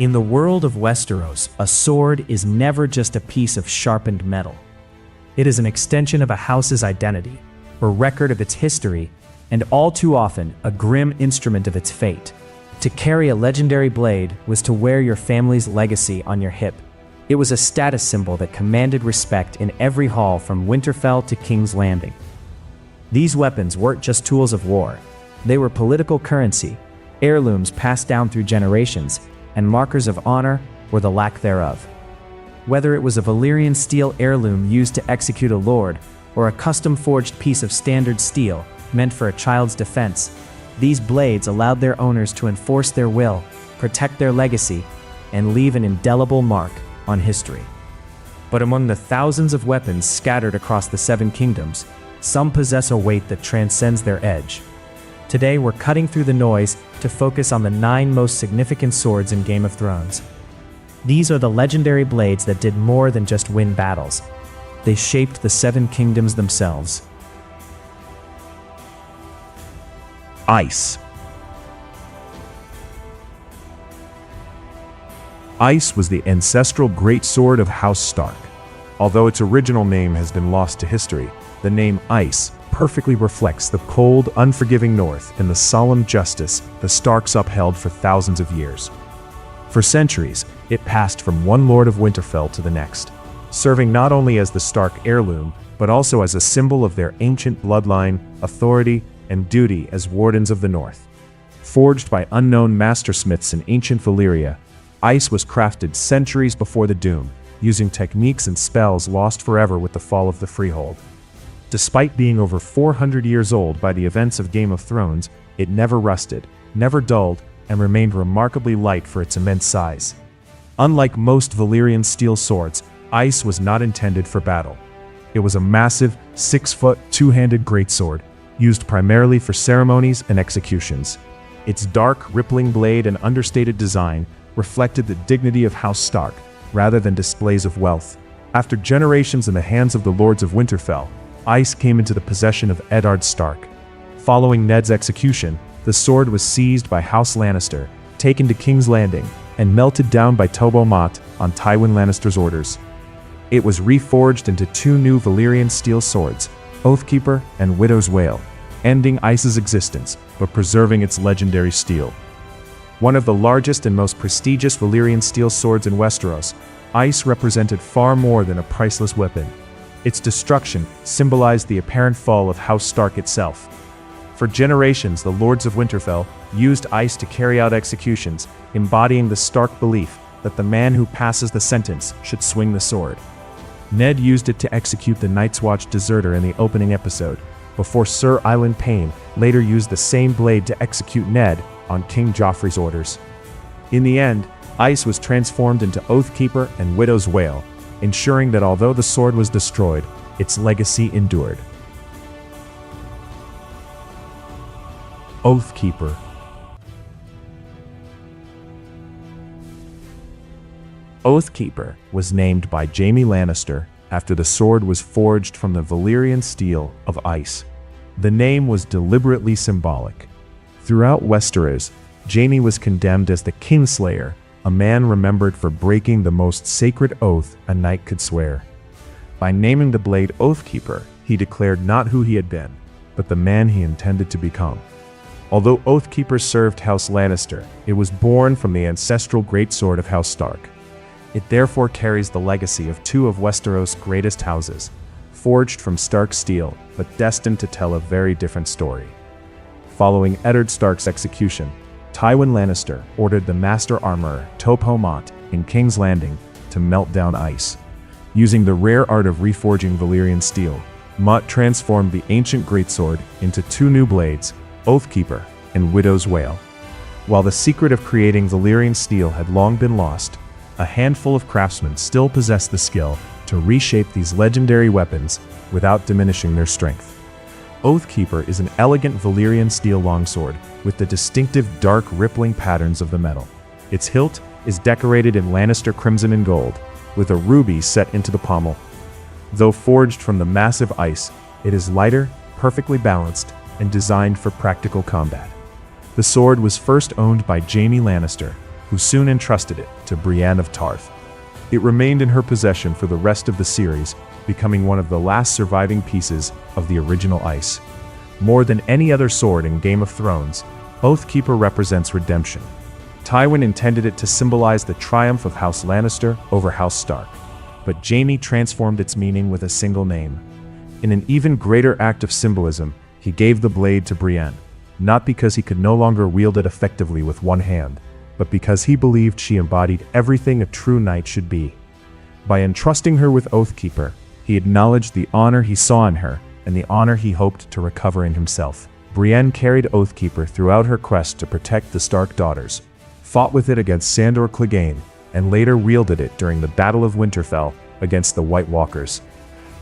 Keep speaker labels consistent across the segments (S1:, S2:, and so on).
S1: In the world of Westeros, a sword is never just a piece of sharpened metal. It is an extension of a house's identity, a record of its history, and all too often, a grim instrument of its fate. To carry a legendary blade was to wear your family's legacy on your hip. It was a status symbol that commanded respect in every hall from Winterfell to King's Landing. These weapons weren't just tools of war. They were political currency, heirlooms passed down through generations, and markers of honor or the lack thereof. Whether it was a Valyrian steel heirloom used to execute a lord, or a custom-forged piece of standard steel meant for a child's defense, these blades allowed their owners to enforce their will, protect their legacy, and leave an indelible mark on history. But among the thousands of weapons scattered across the Seven Kingdoms, some possess a weight that transcends their edge. Today we're cutting through the noise to focus on the 9 most significant swords in Game of Thrones. These are the legendary blades that did more than just win battles. They shaped the Seven Kingdoms themselves.
S2: Ice. Ice was the ancestral greatsword of House Stark. Although its original name has been lost to history, the name Ice perfectly reflects the cold, unforgiving North and the solemn justice the Starks upheld for thousands of years. For centuries, it passed from one Lord of Winterfell to the next, serving not only as the Stark heirloom, but also as a symbol of their ancient bloodline, authority, and duty as Wardens of the North. Forged by unknown mastersmiths in ancient Valyria, Ice was crafted centuries before the Doom, using techniques and spells lost forever with the fall of the Freehold. Despite being over 400 years old by the events of Game of Thrones, it never rusted, never dulled, and remained remarkably light for its immense size. Unlike most Valyrian steel swords, Ice was not intended for battle. It was a massive, 6-foot, two-handed greatsword, used primarily for ceremonies and executions. Its dark, rippling blade and understated design reflected the dignity of House Stark, rather than displays of wealth. After generations in the hands of the Lords of Winterfell, Ice came into the possession of Eddard Stark. Following Ned's execution, the sword was seized by House Lannister, taken to King's Landing, and melted down by Tobo Mott on Tywin Lannister's orders. It was reforged into 2 new Valyrian steel swords, Oathkeeper and Widow's Wail, ending Ice's existence, but preserving its legendary steel. One of the largest and most prestigious Valyrian steel swords in Westeros, Ice represented far more than a priceless weapon. Its destruction symbolized the apparent fall of House Stark itself. For generations, the Lords of Winterfell used Ice to carry out executions, embodying the Stark belief that the man who passes the sentence should swing the sword. Ned used it to execute the Night's Watch deserter in the opening episode, before Sir Ilan Payne later used the same blade to execute Ned on King Joffrey's orders. In the end, Ice was transformed into Oathkeeper and Widow's Wail, ensuring that although the sword was destroyed, its legacy endured. Oathkeeper. Oathkeeper was named by Jaime Lannister after the sword was forged from the Valyrian steel of Ice. The name was deliberately symbolic. Throughout Westeros, Jaime was condemned as the Kingslayer, a man remembered for breaking the most sacred oath a knight could swear. By naming the blade Oathkeeper, he declared not who he had been, but the man he intended to become. Although Oathkeeper served House Lannister, it was born from the ancestral greatsword of House Stark. It therefore carries the legacy of 2 of Westeros' greatest houses, forged from Stark steel, but destined to tell a very different story. Following Eddard Stark's execution, Tywin Lannister ordered the Master Armorer Tobo Mott in King's Landing to melt down Ice. Using the rare art of reforging Valyrian steel, Mott transformed the ancient greatsword into 2 new blades, Oathkeeper and Widow's Wail. While the secret of creating Valyrian steel had long been lost, a handful of craftsmen still possessed the skill to reshape these legendary weapons without diminishing their strength. Oathkeeper is an elegant Valyrian steel longsword with the distinctive dark rippling patterns of the metal. Its hilt is decorated in Lannister crimson and gold, with a ruby set into the pommel. Though forged from the massive Ice, it is lighter, perfectly balanced, and designed for practical combat. The sword was first owned by Jaime Lannister, who soon entrusted it to Brienne of Tarth. It remained in her possession for the rest of the series, becoming one of the last surviving pieces of the original Ice. More than any other sword in Game of Thrones, Oathkeeper represents redemption. Tywin intended it to symbolize the triumph of House Lannister over House Stark, but Jaime transformed its meaning with a single name. In an even greater act of symbolism, he gave the blade to Brienne, not because he could no longer wield it effectively with one hand, but because he believed she embodied everything a true knight should be. By entrusting her with Oathkeeper, he acknowledged the honor he saw in her and the honor he hoped to recover in himself. Brienne carried Oathkeeper throughout her quest to protect the Stark daughters, fought with it against Sandor Clegane, and later wielded it during the Battle of Winterfell against the White Walkers.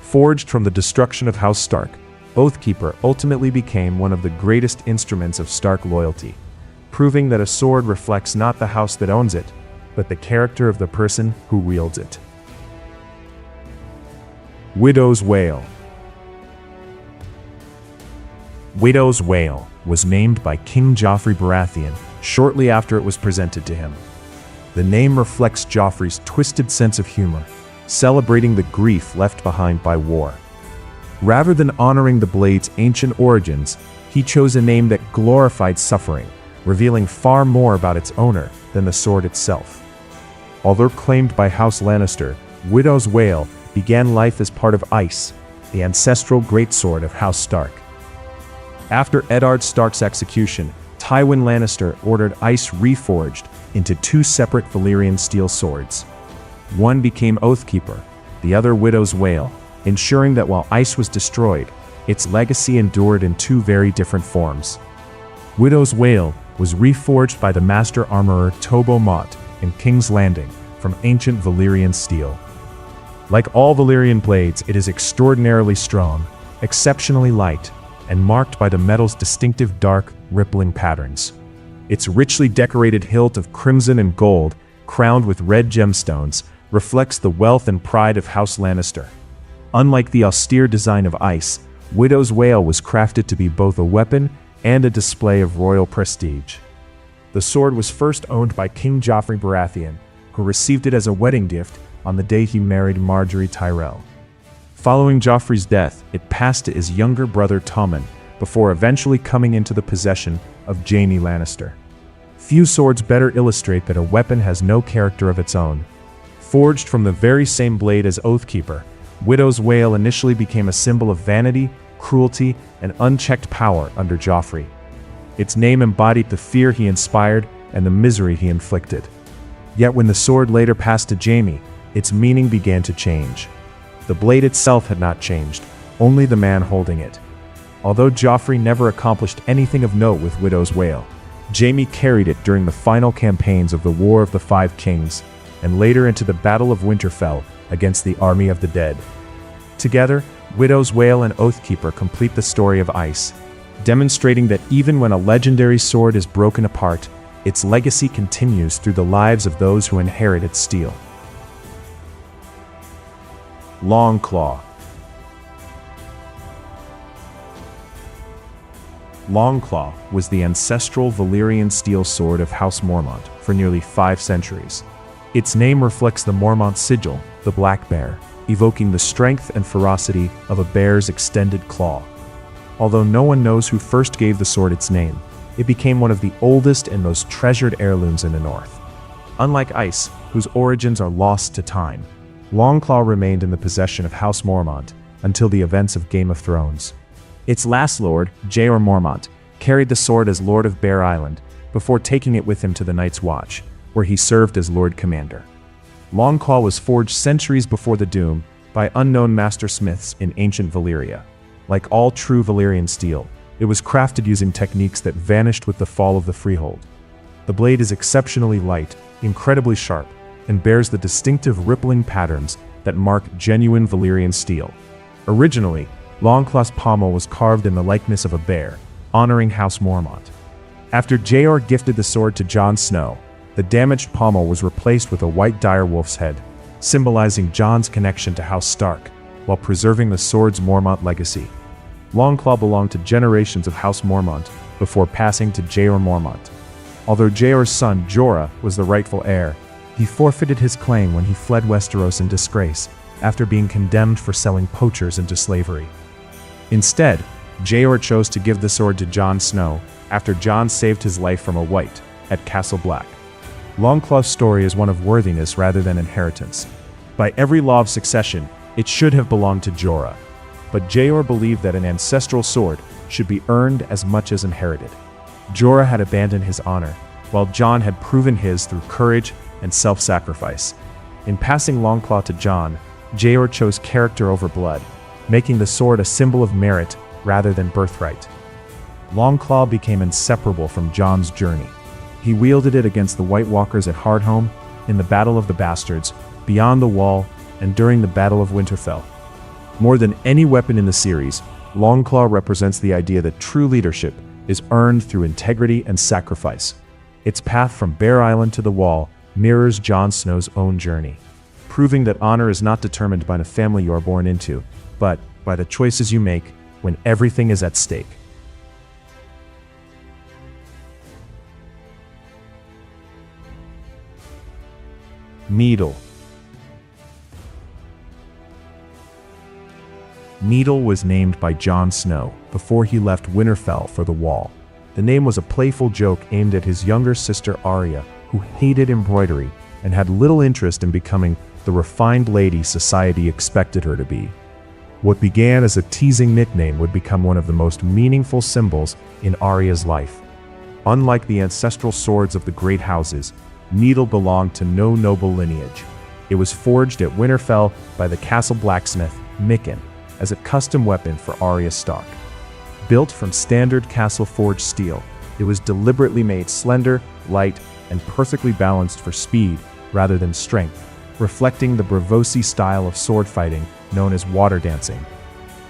S2: Forged from the destruction of House Stark, Oathkeeper ultimately became one of the greatest instruments of Stark loyalty, proving that a sword reflects not the house that owns it, but the character of the person who wields it. Widow's Wail. Widow's Wail was named by King Joffrey Baratheon shortly after it was presented to him. The name reflects Joffrey's twisted sense of humor, celebrating the grief left behind by war. Rather than honoring the blade's ancient origins, he chose a name that glorified suffering, revealing far more about its owner than the sword itself. Although claimed by House Lannister, Widow's Wail began life as part of Ice, the ancestral greatsword of House Stark. After Eddard Stark's execution, Tywin Lannister ordered Ice reforged into two separate Valyrian steel swords. One became Oathkeeper, the other Widow's Wail, ensuring that while Ice was destroyed, its legacy endured in two very different forms. Widow's Wail was reforged by the master armorer Tobo Mott in King's Landing from ancient Valyrian steel. Like all Valyrian blades, it is extraordinarily strong, exceptionally light, and marked by the metal's distinctive dark, rippling patterns. Its richly decorated hilt of crimson and gold, crowned with red gemstones, reflects the wealth and pride of House Lannister. Unlike the austere design of Ice, Widow's Wail was crafted to be both a weapon and a display of royal prestige. The sword was first owned by King Joffrey Baratheon, who received it as a wedding gift on the day he married Margaery Tyrell. Following Joffrey's death, it passed to his younger brother Tommen, before eventually coming into the possession of Jaime Lannister. Few swords better illustrate that a weapon has no character of its own. Forged from the very same blade as Oathkeeper, Widow's Wail initially became a symbol of vanity, cruelty, and unchecked power under Joffrey. Its name embodied the fear he inspired and the misery he inflicted. Yet when the sword later passed to Jaime, its meaning began to change. The blade itself had not changed, only the man holding it. Although Joffrey never accomplished anything of note with Widow's Wail, Jaime carried it during the final campaigns of the War of the Five Kings, and later into the Battle of Winterfell against the Army of the Dead. Together, Widow's Wail and Oathkeeper complete the story of Ice, demonstrating that even when a legendary sword is broken apart, its legacy continues through the lives of those who inherit its steel. Longclaw. Longclaw was the ancestral Valyrian steel sword of House Mormont for nearly 5 centuries. Its name reflects the Mormont sigil, the black bear, evoking the strength and ferocity of a bear's extended claw. Although no one knows who first gave the sword its name, it became one of the oldest and most treasured heirlooms in the North. Unlike Ice, whose origins are lost to time, Longclaw remained in the possession of House Mormont until the events of Game of Thrones. Its last lord, Jeor Mormont, carried the sword as Lord of Bear Island before taking it with him to the Night's Watch, where he served as Lord Commander. Longclaw was forged centuries before the Doom by unknown master smiths in ancient Valyria. Like all true Valyrian steel, it was crafted using techniques that vanished with the fall of the Freehold. The blade is exceptionally light, incredibly sharp, and bears the distinctive rippling patterns that mark genuine Valyrian steel. Originally, Longclaw's pommel was carved in the likeness of a bear, honoring House Mormont. After Jeor gifted the sword to Jon Snow, the damaged pommel was replaced with a white direwolf's head, symbolizing Jon's connection to House Stark, while preserving the sword's Mormont legacy. Longclaw belonged to generations of House Mormont before passing to Jeor Mormont. Although Jeor's son, Jorah, was the rightful heir, he forfeited his claim when he fled Westeros in disgrace after being condemned for selling poachers into slavery. Instead, Jeor chose to give the sword to Jon Snow after Jon saved his life from a wight at Castle Black. Longclaw's story is one of worthiness rather than inheritance. By every law of succession, it should have belonged to Jorah. But Jeor believed that an ancestral sword should be earned as much as inherited. Jorah had abandoned his honor, while Jon had proven his through courage and self-sacrifice. In passing Longclaw to Jon, Jeor chose character over blood, making the sword a symbol of merit rather than birthright. Longclaw became inseparable from Jon's journey. He wielded it against the White Walkers at Hardhome, in the Battle of the Bastards, beyond the Wall, and during the Battle of Winterfell. More than any weapon in the series, Longclaw represents the idea that true leadership is earned through integrity and sacrifice. Its path from Bear Island to the Wall mirrors Jon Snow's own journey, proving that honor is not determined by the family you are born into, but by the choices you make when everything is at stake. Needle. Needle was named by Jon Snow before he left Winterfell for the Wall. The name was a playful joke aimed at his younger sister Arya, who hated embroidery and had little interest in becoming the refined lady society expected her to be. What began as a teasing nickname would become one of the most meaningful symbols in Arya's life. Unlike the ancestral swords of the great houses, Needle belonged to no noble lineage. It was forged at Winterfell by the castle blacksmith, Mikken, as a custom weapon for Arya Stark. Built from standard castle-forged steel, it was deliberately made slender, light, and perfectly balanced for speed rather than strength, reflecting the bravosy style of sword fighting known as water dancing.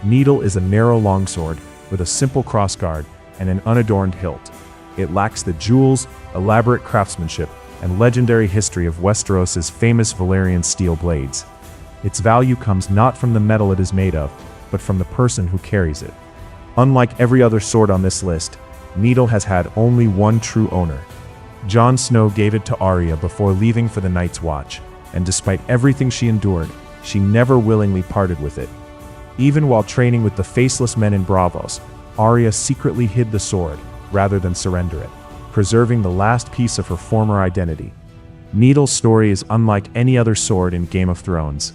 S2: Needle is a narrow longsword with a simple crossguard and an unadorned hilt. It lacks the jewels, elaborate craftsmanship, and legendary history of Westeros' famous Valyrian steel blades. Its value comes not from the metal it is made of, but from the person who carries it. Unlike every other sword on this list, Needle has had only one true owner. Jon Snow gave it to Arya before leaving for the Night's Watch, and despite everything she endured, she never willingly parted with it. Even while training with the faceless men in Braavos, Arya secretly hid the sword rather than surrender it, preserving the last piece of her former identity. Needle's story is unlike any other sword in Game of Thrones.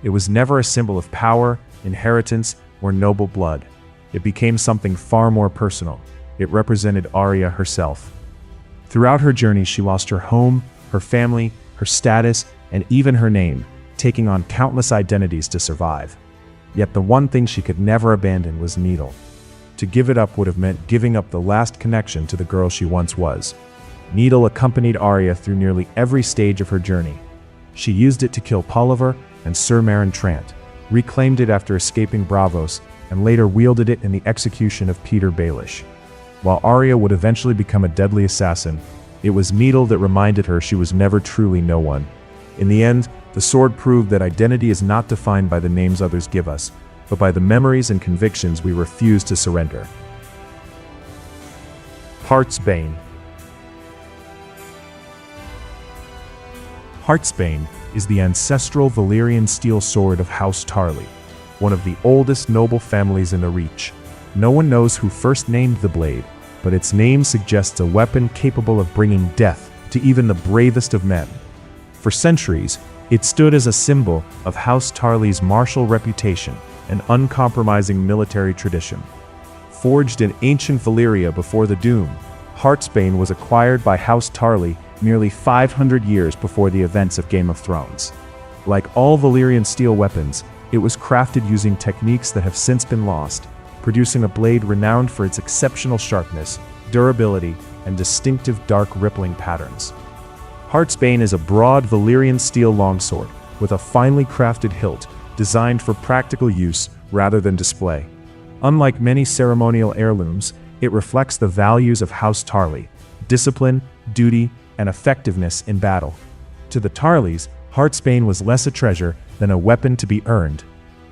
S2: It was never a symbol of power, inheritance, or noble blood. It became something far more personal. It represented Arya herself. Throughout her journey, she lost her home, her family, her status, and even her name, taking on countless identities to survive. Yet the one thing she could never abandon was Needle. To give it up would have meant giving up the last connection to the girl she once was. Needle accompanied Arya through nearly every stage of her journey. She used it to kill Polliver and Sir Meryn Trant, reclaimed it after escaping Braavos, and later wielded it in the execution of Peter Baelish. While Arya would eventually become a deadly assassin, it was Needle that reminded her she was never truly no one. In the end, the sword proved that identity is not defined by the names others give us, but by the memories and convictions we refuse to surrender. Heartsbane. Heartsbane is the ancestral Valyrian steel sword of House Tarly, one of the oldest noble families in the Reach. No one knows who first named the blade, but its name suggests a weapon capable of bringing death to even the bravest of men. For centuries, it stood as a symbol of House Tarly's martial reputation and uncompromising military tradition. Forged in ancient Valyria before the Doom, Heartsbane was acquired by House Tarly nearly 500 years before the events of Game of Thrones. Like all Valyrian steel weapons, it was crafted using techniques that have since been lost, producing a blade renowned for its exceptional sharpness, durability, and distinctive dark rippling patterns. Heartsbane is a broad Valyrian steel longsword with a finely crafted hilt designed for practical use rather than display. Unlike many ceremonial heirlooms, it reflects the values of House Tarly: discipline, duty, and effectiveness in battle. To the Tarlys, Heartsbane was less a treasure than a weapon to be earned.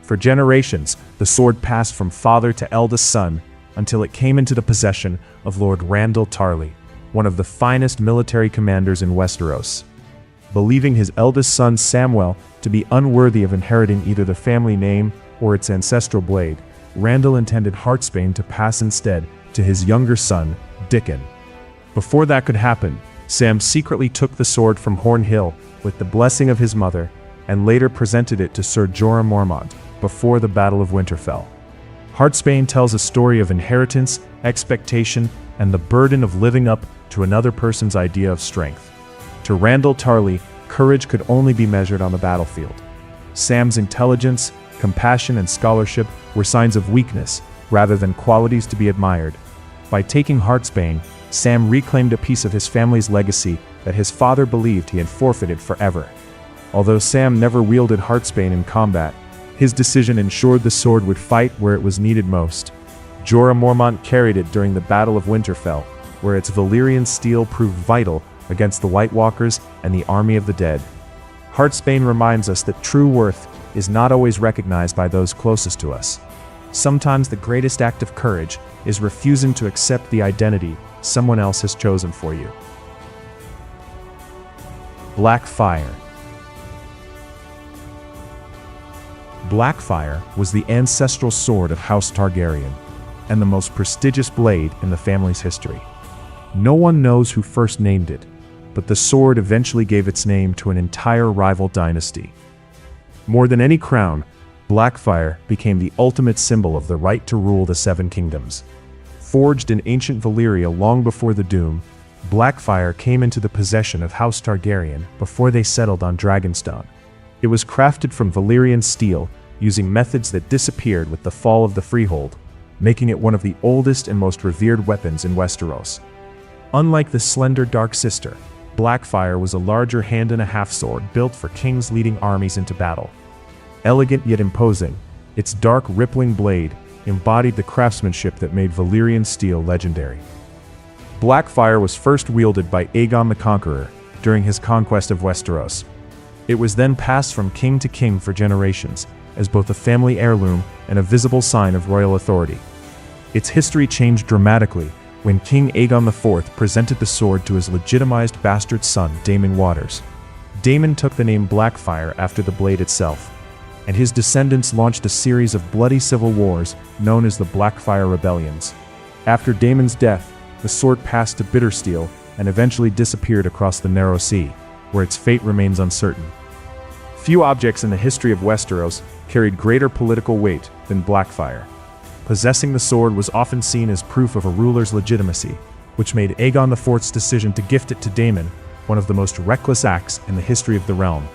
S2: For generations, the sword passed from father to eldest son until it came into the possession of Lord Randall Tarly. one of the finest military commanders in Westeros. Believing his eldest son Samwell to be unworthy of inheriting either the family name or its ancestral blade, Randyll intended Heartsbane to pass instead to his younger son, Dickon. Before that could happen, Sam secretly took the sword from Horn Hill with the blessing of his mother and later presented it to Ser Jorah Mormont before the Battle of Winterfell. Heartsbane tells a story of inheritance, expectation, and the burden of living up to another person's idea of strength. To Randyll Tarly, courage could only be measured on the battlefield. Sam's intelligence, compassion, and scholarship were signs of weakness rather than qualities to be admired. By taking Heartsbane, Sam reclaimed a piece of his family's legacy that his father believed he had forfeited forever. Although Sam never wielded Heartsbane in combat, his decision ensured the sword would fight where it was needed most. Jorah Mormont carried it during the Battle of Winterfell, where its Valyrian steel proved vital against the White Walkers and the army of the dead. Heartsbane reminds us that true worth is not always recognized by those closest to us. Sometimes the greatest act of courage is refusing to accept the identity someone else has chosen for you. Blackfyre. Blackfyre was the ancestral sword of House Targaryen, and the most prestigious blade in the family's history. No one knows who first named it, but the sword eventually gave its name to an entire rival dynasty. More than any crown, Blackfyre became the ultimate symbol of the right to rule the Seven Kingdoms. Forged in ancient Valyria long before the Doom, Blackfyre came into the possession of House Targaryen before they settled on Dragonstone. It was crafted from Valyrian steel, using methods that disappeared with the fall of the Freehold, making it one of the oldest and most revered weapons in Westeros. Unlike the slender Dark Sister, Blackfyre was a larger hand-and-a-half sword built for kings leading armies into battle. Elegant yet imposing, its dark, rippling blade embodied the craftsmanship that made Valyrian steel legendary. Blackfyre was first wielded by Aegon the Conqueror during his conquest of Westeros. It was then passed from king to king for generations, as both a family heirloom and a visible sign of royal authority. Its history changed dramatically when King Aegon IV presented the sword to his legitimized bastard son, Daemon Waters. Daemon took the name Blackfyre after the blade itself, and his descendants launched a series of bloody civil wars known as the Blackfyre Rebellions. After Daemon's death, the sword passed to Bittersteel and eventually disappeared across the Narrow Sea, where its fate remains uncertain. Few objects in the history of Westeros carried greater political weight than Blackfyre. Possessing the sword was often seen as proof of a ruler's legitimacy, which made Aegon IV's decision to gift it to Daemon one of the most reckless acts in the history of the realm.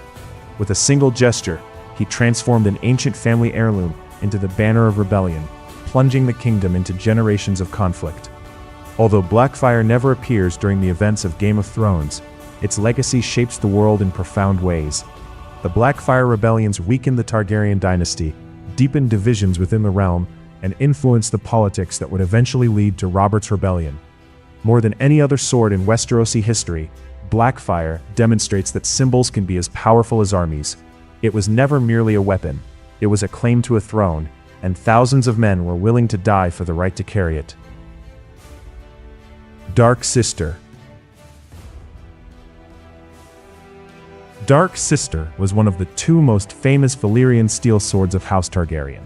S2: With a single gesture, he transformed an ancient family heirloom into the banner of rebellion, plunging the kingdom into generations of conflict. Although Blackfyre never appears during the events of Game of Thrones, its legacy shapes the world in profound ways. The Blackfyre rebellions weakened the Targaryen dynasty, deepened divisions within the realm, and influenced the politics that would eventually lead to Robert's Rebellion. More than any other sword in Westerosi history, Blackfyre demonstrates that symbols can be as powerful as armies. It was never merely a weapon, it was a claim to a throne, and thousands of men were willing to die for the right to carry it. Dark Sister. Dark Sister was one of the two most famous Valyrian steel swords of House Targaryen.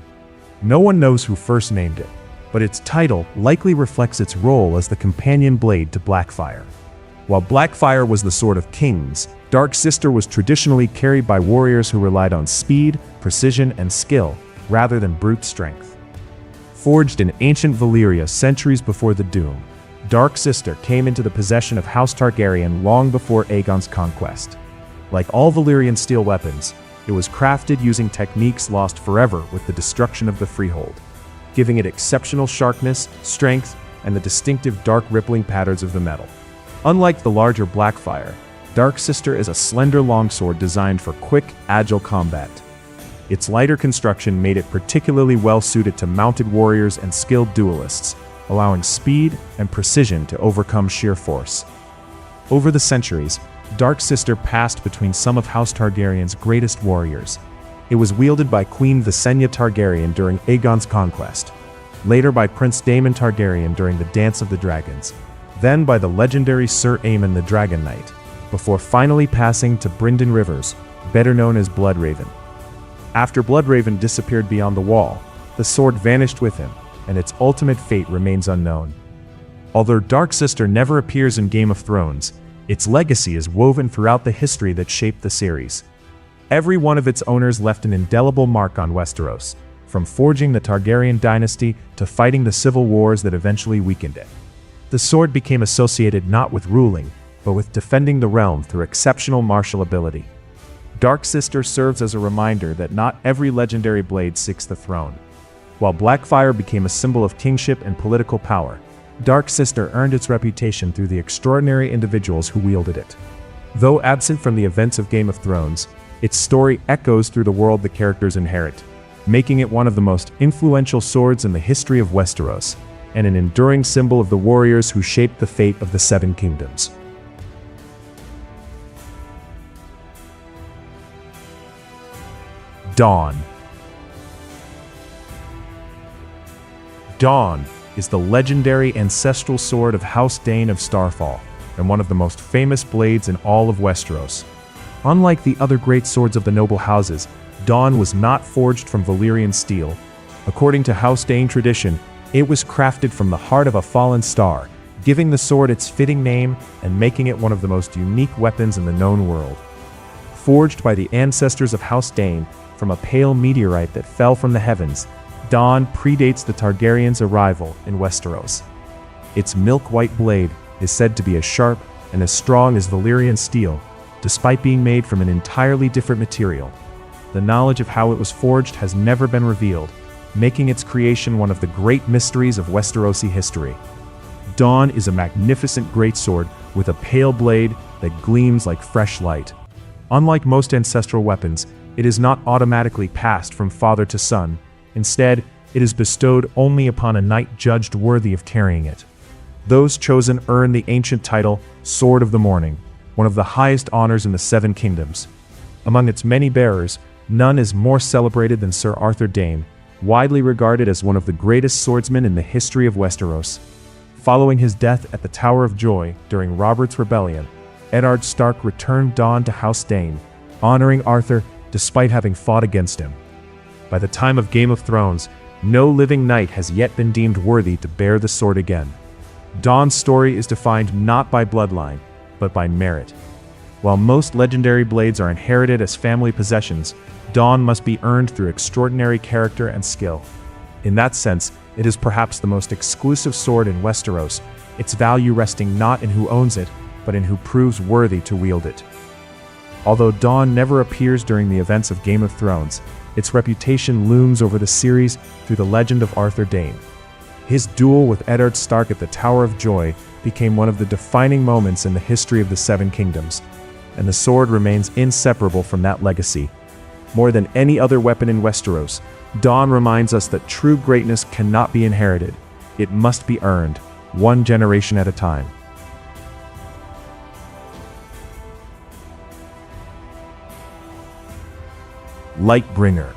S2: No one knows who first named it, but its title likely reflects its role as the companion blade to Blackfyre. While Blackfyre was the sword of kings, Dark Sister was traditionally carried by warriors who relied on speed, precision, and skill, rather than brute strength. Forged in ancient Valyria centuries before the Doom, Dark Sister came into the possession of House Targaryen long before Aegon's conquest. Like all Valyrian steel weapons, it was crafted using techniques lost forever with the destruction of the Freehold, giving it exceptional sharpness, strength, and the distinctive dark rippling patterns of the metal. Unlike the larger Blackfyre, Dark Sister is a slender longsword designed for quick, agile combat. Its lighter construction made it particularly well-suited to mounted warriors and skilled duelists, allowing speed and precision to overcome sheer force. Over the centuries, Dark Sister passed between some of House Targaryen's greatest warriors. It was wielded by Queen Visenya Targaryen during Aegon's conquest, later by Prince Daemon Targaryen during the Dance of the Dragons. then by the legendary Sir Aemon the Dragon Knight, before finally passing to Brynden Rivers, better known as Bloodraven. After Bloodraven disappeared beyond the wall, the sword vanished with him, and its ultimate fate remains unknown. Although Dark Sister never appears in Game of Thrones, its legacy is woven throughout the history that shaped the series. Every one of its owners left an indelible mark on Westeros, from forging the Targaryen dynasty to fighting the civil wars that eventually weakened it. The sword became associated not with ruling, but with defending the realm through exceptional martial ability. Dark Sister serves as a reminder that not every legendary blade seeks the throne. While Blackfyre became a symbol of kingship and political power, Dark Sister earned its reputation through the extraordinary individuals who wielded it. Though absent from the events of Game of Thrones, its story echoes through the world the characters inherit, making it one of the most influential swords in the history of Westeros, and an enduring symbol of the warriors who shaped the fate of the Seven Kingdoms. Dawn. Dawn is the legendary ancestral sword of House Dane of Starfall, and one of the most famous blades in all of Westeros. Unlike the other great swords of the noble houses, Dawn was not forged from Valyrian steel. According to House Dane tradition, it was crafted from the heart of a fallen star, giving the sword its fitting name and making it one of the most unique weapons in the known world. Forged by the ancestors of House Dane from a pale meteorite that fell from the heavens, Dawn predates the Targaryens' arrival in Westeros. Its milk-white blade is said to be as sharp and as strong as Valyrian steel, despite being made from an entirely different material. The knowledge of how it was forged has never been revealed, making its creation one of the great mysteries of Westerosi history. Dawn is a magnificent greatsword with a pale blade that gleams like fresh light. Unlike most ancestral weapons, it is not automatically passed from father to son. Instead, it is bestowed only upon a knight judged worthy of carrying it. Those chosen earn the ancient title Sword of the Morning, one of the highest honors in the Seven Kingdoms. Among its many bearers, none is more celebrated than Sir Arthur Dayne, widely regarded as one of the greatest swordsmen in the history of Westeros. Following his death at the Tower of Joy during Robert's Rebellion, Eddard Stark returned Dawn to House Dane, honoring Arthur despite having fought against him. By the time of Game of Thrones, no living knight has yet been deemed worthy to bear the sword again. Dawn's story is defined not by bloodline, but by merit. While most legendary blades are inherited as family possessions, Dawn must be earned through extraordinary character and skill. In that sense, it is perhaps the most exclusive sword in Westeros, its value resting not in who owns it, but in who proves worthy to wield it. Although Dawn never appears during the events of Game of Thrones, its reputation looms over the series through the legend of Arthur Dayne. His duel with Eddard Stark at the Tower of Joy became one of the defining moments in the history of the Seven Kingdoms, and the sword remains inseparable from that legacy. More than any other weapon in Westeros, Dawn reminds us that true greatness cannot be inherited. It must be earned, one generation at a time. Lightbringer.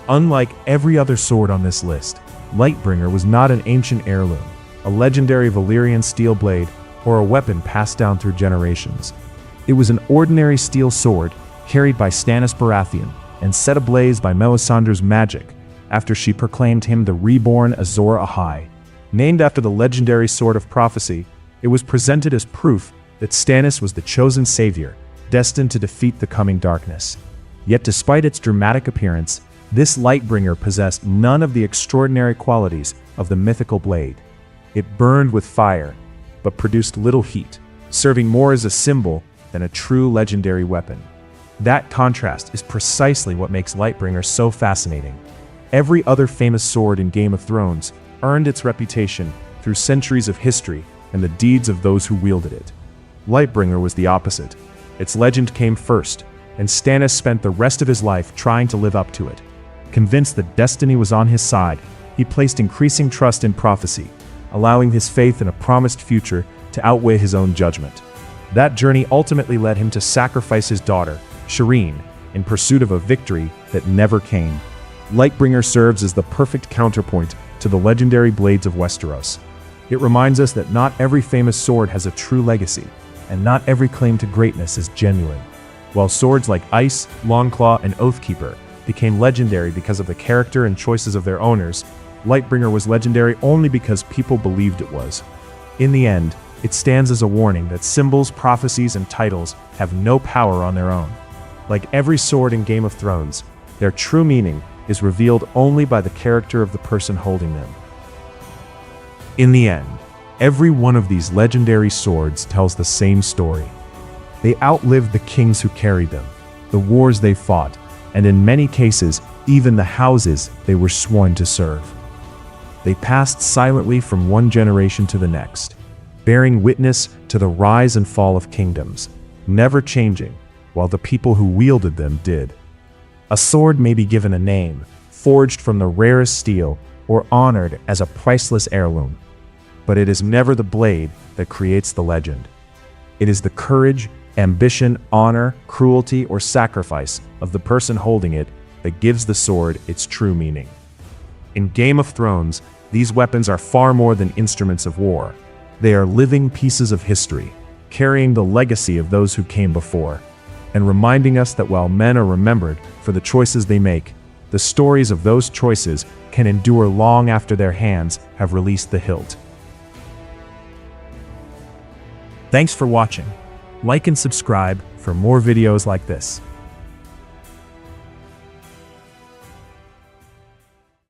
S2: Unlike every other sword on this list, Lightbringer was not an ancient heirloom, a legendary Valyrian steel blade, or a weapon passed down through generations. It was an ordinary steel sword carried by Stannis Baratheon and set ablaze by Melisandre's magic after she proclaimed him the reborn Azor Ahai. Named after the legendary Sword of Prophecy, it was presented as proof that Stannis was the chosen savior, destined to defeat the coming darkness. Yet despite its dramatic appearance, this Lightbringer possessed none of the extraordinary qualities of the mythical blade. It burned with fire, but produced little heat, serving more as a symbol than a true legendary weapon. That contrast is precisely what makes Lightbringer so fascinating. Every other famous sword in Game of Thrones earned its reputation through centuries of history and the deeds of those who wielded it. Lightbringer was the opposite. Its legend came first, and Stannis spent the rest of his life trying to live up to it. Convinced that destiny was on his side, he placed increasing trust in prophecy, allowing his faith in a promised future to outweigh his own judgment. That journey ultimately led him to sacrifice his daughter, Shireen, in pursuit of a victory that never came. Lightbringer serves as the perfect counterpoint to the legendary blades of Westeros. It reminds us that not every famous sword has a true legacy, and not every claim to greatness is genuine. While swords like Ice, Longclaw, and Oathkeeper became legendary because of the character and choices of their owners, Lightbringer was legendary only because people believed it was. In the end, it stands as a warning that symbols, prophecies, and titles have no power on their own. Like every sword in Game of Thrones, their true meaning is revealed only by the character of the person holding them. In the end, every one of these legendary swords tells the same story. They outlived the kings who carried them, the wars they fought, and in many cases, even the houses they were sworn to serve. They passed silently from one generation to the next, bearing witness to the rise and fall of kingdoms, never changing, while the people who wielded them did. A sword may be given a name, forged from the rarest steel, or honored as a priceless heirloom, but it is never the blade that creates the legend. It is the courage, ambition, honor, cruelty, or sacrifice of the person holding it that gives the sword its true meaning. In Game of Thrones, these weapons are far more than instruments of war. They are living pieces of history, carrying the legacy of those who came before, and reminding us that while men are remembered for the choices they make, the stories of those choices can endure long after their hands have released the hilt.
S1: Thanks for watching. Like and subscribe for more videos like this.